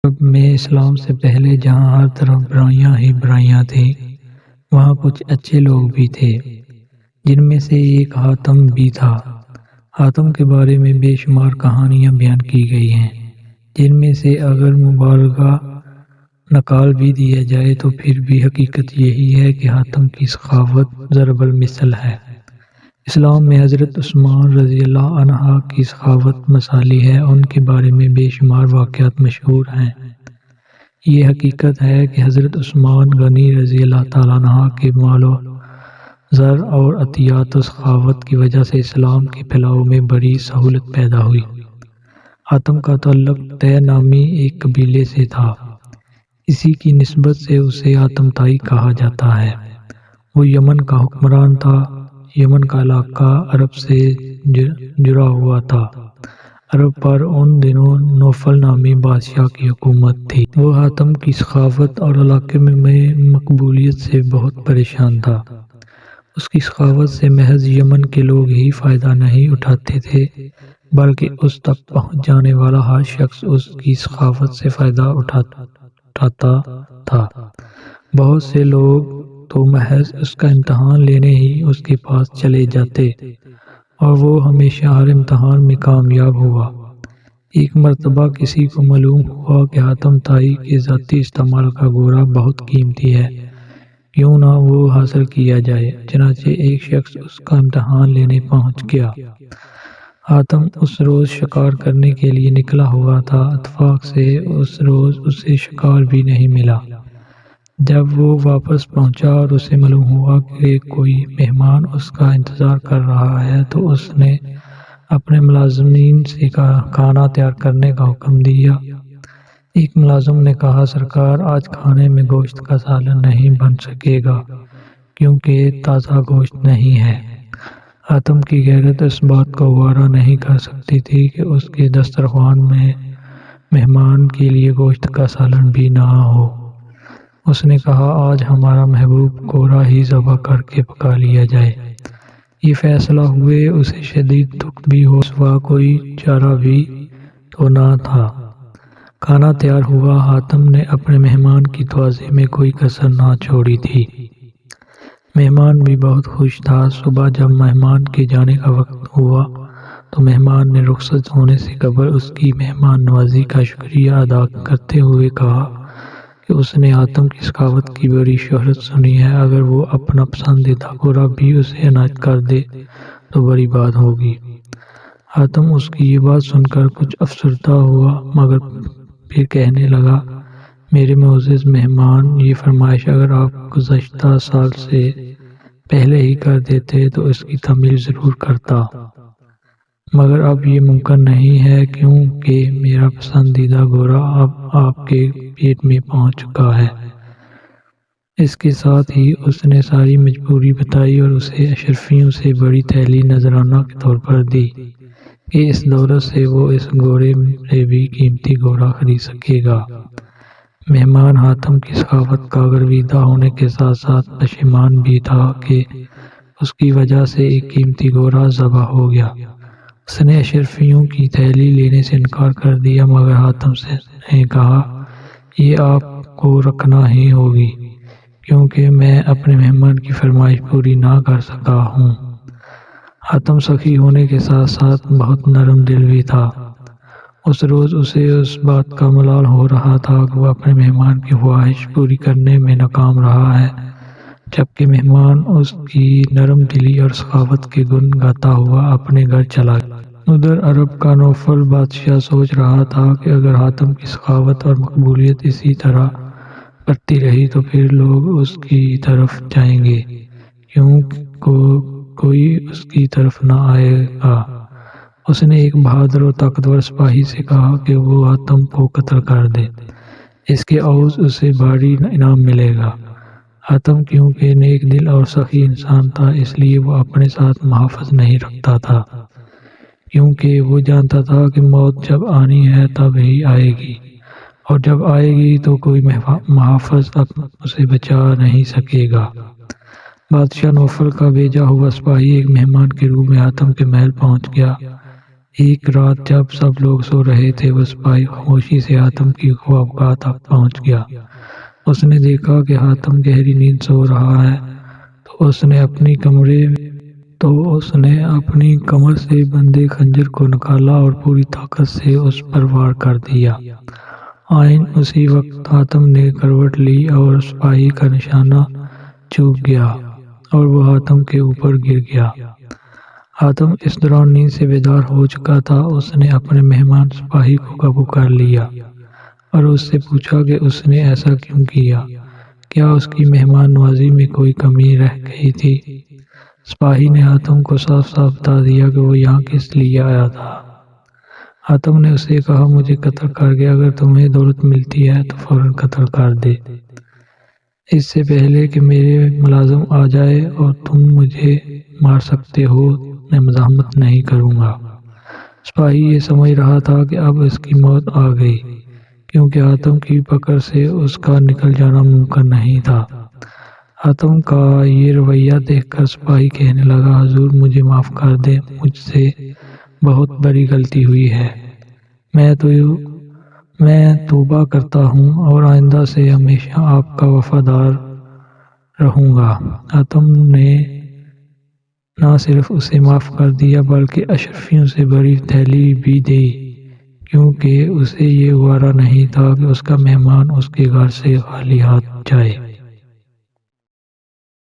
عرب میں اسلام سے پہلے جہاں ہر طرف برائیاں ہی برائیاں تھیں، وہاں کچھ اچھے لوگ بھی تھے، جن میں سے ایک حاتم بھی تھا۔ حاتم کے بارے میں بے شمار کہانیاں بیان کی گئی ہیں، جن میں سے اگر مبالغہ نکال بھی دیا جائے تو پھر بھی حقیقت یہی ہے کہ حاتم کی سخاوت ضرب المثل ہے۔ اسلام میں حضرت عثمان رضی اللہ عنہ کی سخاوت مثالی ہے۔ ان کے بارے میں بے شمار واقعات مشہور ہیں۔ یہ حقیقت ہے کہ حضرت عثمان غنی رضی اللہ تعالیٰ عنہ کے مال و زر اور عطیات و سخاوت کی وجہ سے اسلام کے پھیلاؤ میں بڑی سہولت پیدا ہوئی۔ حاتم کا تعلق طے نامی ایک قبیلے سے تھا، اسی کی نسبت سے اسے حاتم طائی کہا جاتا ہے۔ وہ یمن کا حکمران تھا۔ یمن کا علاقہ عرب سے جڑا ہوا تھا۔ عرب پر ان دنوں نوفل نامی بادشاہ کی حکومت تھی۔ وہ حاتم کی سخاوت اور علاقے میں مقبولیت سے بہت پریشان تھا۔ اس کی سخاوت سے محض یمن کے لوگ ہی فائدہ نہیں اٹھاتے تھے، بلکہ اس تک پہنچ جانے والا ہر شخص اس کی سخاوت سے فائدہ اٹھاتا تھا۔ بہت سے لوگ تو محض اس کا امتحان لینے ہی اس کے پاس چلے جاتے، اور وہ ہمیشہ ہر امتحان میں کامیاب ہوا۔ ایک مرتبہ کسی کو معلوم ہوا کہ حاتم طائی کے ذاتی استعمال کا گھوڑا بہت قیمتی ہے، کیوں نہ وہ حاصل کیا جائے۔ چنانچہ ایک شخص اس کا امتحان لینے پہنچ گیا۔ حاتم اس روز شکار کرنے کے لیے نکلا ہوا تھا۔ اتفاق سے اس روز اسے شکار بھی نہیں ملا۔ جب وہ واپس پہنچا اور اسے معلوم ہوا کہ کوئی مہمان اس کا انتظار کر رہا ہے تو اس نے اپنے ملازمین سے کھانا تیار کرنے کا حکم دیا۔ ایک ملازم نے کہا، سرکار، آج کھانے میں گوشت کا سالن نہیں بن سکے گا کیونکہ تازہ گوشت نہیں ہے۔ حاتم کی غیرت اس بات کو گوارا نہیں کر سکتی تھی کہ اس کے دسترخوان میں مہمان کے لیے گوشت کا سالن بھی نہ ہو۔ اس نے کہا، آج ہمارا محبوب گھوڑا ہی ذبح کر کے پکا لیا جائے۔ یہ فیصلہ ہوئے اسے شدید دکھ بھی ہو، سوا کوئی چارہ بھی تو نہ تھا۔ کھانا تیار ہوا۔ حاتم نے اپنے مہمان کی توازی میں کوئی کسر نہ چھوڑی تھی۔ مہمان بھی بہت خوش تھا۔ صبح جب مہمان کے جانے کا وقت ہوا تو مہمان نے رخصت ہونے سے قبل اس کی مہمان نوازی کا شکریہ ادا کرتے ہوئے کہا کہ اس نے حاتم کی سخاوت کی بڑی شہرت سنی ہے، اگر وہ اپنا پسندیدہ گھوڑا بھی اسے عنایت کر دے تو بڑی بات ہوگی۔ حاتم اس کی یہ بات سن کر کچھ افسردہ ہوا، مگر پھر کہنے لگا، میرے معزز مہمان، یہ فرمائش اگر آپ گزشتہ سال سے پہلے ہی کر دیتے تو اس کی تعمیل ضرور کرتا، مگر اب یہ ممکن نہیں ہے کیونکہ میرا پسندیدہ گھوڑا اب آپ کے پیٹ میں پہنچ چکا ہے۔ اس کے ساتھ ہی اس نے ساری مجبوری بتائی اور اسے اشرفیوں سے بڑی تحلیل نذرانہ کے طور پر دی کہ اس دولت سے وہ اس گھوڑے سے بھی قیمتی گھوڑا خرید سکے گا۔ مہمان حاتم کی سخاوت کا گرویدہ ہونے کے ساتھ ساتھ پشیمان بھی تھا کہ اس کی وجہ سے ایک قیمتی گھوڑا ذبح ہو گیا۔ اس نے اشرفیوں کی تحلیل لینے سے انکار کر دیا، مگر حاتم نے کہا، یہ آپ کو رکھنا ہی ہوگی کیونکہ میں اپنے مہمان کی فرمائش پوری نہ کر سکا ہوں۔ حاتم سخی ہونے کے ساتھ ساتھ بہت نرم دل بھی تھا۔ اس روز اسے اس بات کا ملال ہو رہا تھا کہ وہ اپنے مہمان کی خواہش پوری کرنے میں ناکام رہا ہے، جبکہ مہمان اس کی نرم دلی اور سخاوت کے گن گاتا ہوا اپنے گھر چلا گیا۔ ادھر عرب کا نوفل بادشاہ سوچ رہا تھا کہ اگر حاتم کی سخاوت اور مقبولیت اسی طرح بڑھتی رہی تو پھر لوگ اس کی طرف جائیں گے، کیوں کوئی اس کی طرف نہ آئے گا۔ اس نے ایک بہادر اور طاقتور سپاہی سے کہا کہ وہ حاتم کو قتل کر دے، اس کے عوض اسے بھاری انعام ملے گا۔ حاتم کیونکہ نیک دل اور سخی انسان تھا، اس لیے وہ اپنے ساتھ محافظ نہیں رکھتا تھا، کیونکہ وہ جانتا تھا کہ موت جب آنی ہے تب ہی آئے گی، اور جب آئے گی تو کوئی محافظ اسے بچا نہیں سکے گا۔ بادشاہ نوفل کا بھیجا ہوا سپاہی ایک مہمان کے روپ میں حاتم کے محل پہنچ گیا۔ ایک رات جب سب لوگ سو رہے تھے، وہ سپاہی خاموشی سے حاتم کی خوابگاہ تک پہنچ گیا۔ اس نے دیکھا کہ حاتم گہری نیند سو رہا ہے، تو اس نے اپنی کمر سے بندھے خنجر کو نکالا اور پوری طاقت سے اس پر وار کر دیا۔ عین اسی وقت حاتم نے کروٹ لی اور سپاہی کا نشانہ چوک گیا اور وہ حاتم کے اوپر گر گیا۔ حاتم اس دوران نیند سے بیدار ہو چکا تھا۔ اس نے اپنے مہمان سپاہی کو قابو کر لیا اور اس سے پوچھا کہ اس نے ایسا کیوں کیا، کیا اس کی مہمان نوازی میں کوئی کمی رہ گئی تھی؟ سپاہی نے حاتم کو صاف صاف بتا دیا کہ وہ یہاں کس لیے آیا تھا۔ حاتم نے اسے کہا، مجھے قتل کر کے اگر تمہیں دولت ملتی ہے تو فوراً قتل کر دے، اس سے پہلے کہ میرے ملازم آ جائے اور تم مجھے مار سکتے ہو۔ میں مزاحمت نہیں کروں گا۔ سپاہی یہ سمجھ رہا تھا کہ اب اس کی موت آ گئی، کیونکہ حاتم کی پکڑ سے اس کا نکل جانا ممکن نہیں تھا۔ حاتم کا یہ رویہ دیکھ کر سپاہی کہنے لگا، حضور مجھے معاف کر دیں، مجھ سے بہت بڑی غلطی ہوئی ہے۔ میں توبہ کرتا ہوں اور آئندہ سے ہمیشہ آپ کا وفادار رہوں گا۔ حاتم نے نہ صرف اسے معاف کر دیا بلکہ اشرفیوں سے بڑی تھیلی بھی دی، کیونکہ اسے یہ گوارا نہیں تھا کہ اس کا مہمان اس کے گھر سے خالی ہاتھ جائے۔